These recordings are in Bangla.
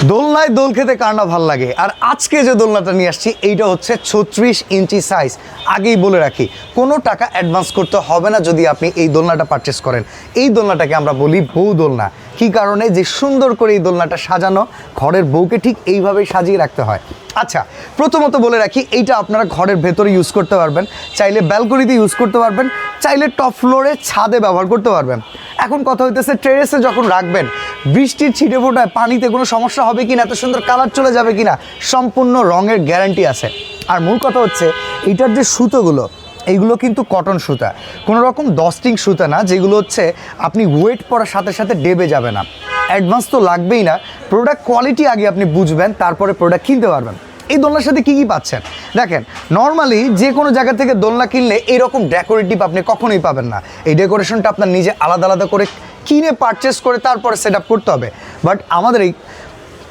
দোলনায় দোল খেতে কার না ভাল লাগে। আর আজকে যে দোলনাটা নিয়ে আসছি এইটা হচ্ছে 36 ইঞ্চি সাইজ। আগেই বলে রাখি, কোনো টাকা অ্যাডভান্স করতে হবে না যদি আপনি এই দোলনাটা পারচেস করেন। এই দোলনাটাকে আমরা বলি বউ দোলনা। কী কারণে? যে সুন্দর করে এই দোলনাটা সাজানো, ঘরের বউকে ঠিক এইভাবেই সাজিয়ে রাখতে হয়। আচ্ছা, প্রথমত বলে রাখি, এইটা আপনারা ঘরের ভেতরে ইউজ করতে পারবেন, চাইলে ব্যালকনিতে ইউজ করতে পারবেন, চাইলে টপ ফ্লোরে ছাদে ব্যবহার করতে পারবেন। এখন কথা হইতেছে, টেরেসে যখন রাখবেন, বৃষ্টির ছিটে ফোটায় পানিতে কোনো সমস্যা হবে কিনা, এত সুন্দর কালার চলে যাবে কিনা, সম্পূর্ণ রঙের গ্যারান্টি আছে। আর মূল কথা হচ্ছে, এইটার যে সুতোগুলো, এইগুলো কিন্তু কটন সুতা, কোনো রকম ডস্টিং সুতা না, যেগুলো হচ্ছে আপনি ওয়েট পরার সাথে সাথে ডেবে যাবে না। অ্যাডভান্স তো লাগবেই না, প্রোডাক্ট কোয়ালিটি আগে আপনি বুঝবেন, তারপরে প্রোডাক্ট কিনতে পারবেন। এই দোলনার সাথে কী কী পাচ্ছেন দেখেন। নর্মালি যে কোনো জায়গা থেকে দোলনা কিনলে এরকম ডেকোরেটিভ আপনি কখনোই পাবেন না। এই ডেকোরেশনটা আপনার নিজে আলাদা আলাদা করে কিনে পারচেস করে তারপরে সেট আপ করতে হবে। বাট আমাদের এই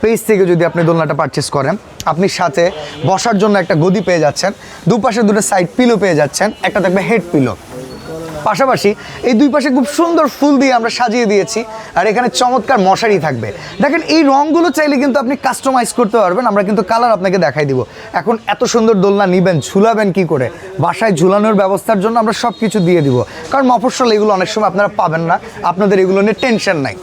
পেজ থেকে যদি আপনি দোলনাটা পারচেস করেন, আপনি সাথে বসার জন্য একটা গদি পেয়ে যাচ্ছেন, দুপাশে দুটো সাইড পিলো পেয়ে যাচ্ছেন, একটা থাকবে হেড পিলো। পাশাপাশি এই দুই পাশে খুব সুন্দর ফুল দিয়ে আমরা সাজিয়ে দিয়েছি, আর এখানে চমৎকার মশারি থাকবে। দেখেন, এই রঙগুলো চাইলে কিন্তু আপনি কাস্টমাইজ করতে পারবেন, আমরা কিন্তু কালার আপনাকে দেখাই দিব। এখন এত সুন্দর দোলনা নেবেন, ঝুলাবেন কি করে? বাসায় ঝুলানোর ব্যবস্থার জন্য আমরা সব কিছু দিয়ে দিব, কারণ মফস্বল এগুলো অনেক সময় আপনারা পাবেন না, আপনাদের এগুলো নিয়ে টেনশন নাই।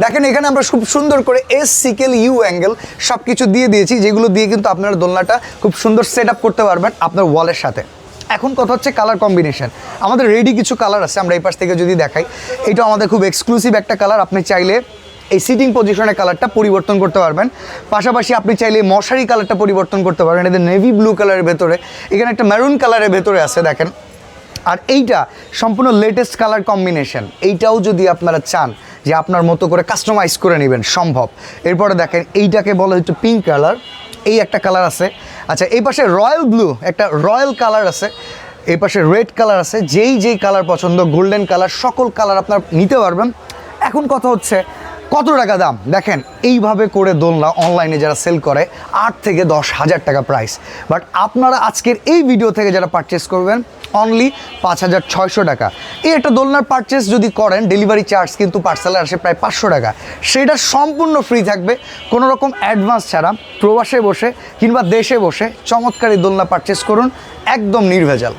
দেখেন, এখানে আমরা খুব সুন্দর করে এস সিকেল ইউ অ্যাঙ্গেল সব কিছু দিয়ে দিয়েছি, যেগুলো দিয়ে কিন্তু আপনারা দোলনাটা খুব সুন্দর সেট আপ করতে পারবেন আপনার ওয়ালের সাথে। এখন কথা হচ্ছে কালার কম্বিনেশন। আমাদের রেডি কিছু কালার আছে, আমরা এই পাশ থেকে যদি দেখাই, এটা আমাদের খুব এক্সক্লুসিভ একটা কালার। আপনি চাইলে এই সিটিং পজিশনের কালারটা পরিবর্তন করতে পারবেন, পাশাপাশি আপনি চাইলে মশারি কালারটা পরিবর্তন করতে পারবেন। এদের নেভি ব্লু কালারের ভেতরে, এখানে একটা মেরুন কালারের ভেতরে আছে দেখেন। আর এইটা সম্পূর্ণ লেটেস্ট কালার কম্বিনেশন। এইটাও যদি আপনারা চান যে আপনার মতো করে কাস্টমাইজ করে নেবেন, সম্ভব। এরপরে দেখেন, এইটাকে বলা হচ্ছে পিঙ্ক কালার, এই একটা কালার আছে। আচ্ছা, এই পাশে রয়্যাল ব্লু, একটা রয়্যাল কালার আছে, এই পাশে রেড কালার আছে। যেই কালার পছন্দ, গোল্ডেন কালার, সকল কালার আপনার নিতে পারবেন। এখন কথা হচ্ছে কত টাকা দাম। দেখেন, এইভাবে করে দোলনা অনলাইনে যারা সেল করে 8 থেকে 10 হাজার টাকা প্রাইস, বাট আপনারা আজকের এই ভিডিও থেকে যারা পারচেস করবেন অনলি 5,600 টাকা। এই একটা দোলনার পারচেস যদি করেন, ডেলিভারি চার্জ কিন্তু পার্সেলে আসে প্রায় 500 টাকা। সেটা সম্পূর্ণ ফ্রি থাকবে, কোনো রকম অ্যাডভান্স ছাড়া। প্রবাসে বসে কিংবা দেশে বসে চমৎকার এই দোলনা পারচেস করুন, একদম নির্ভেজাল।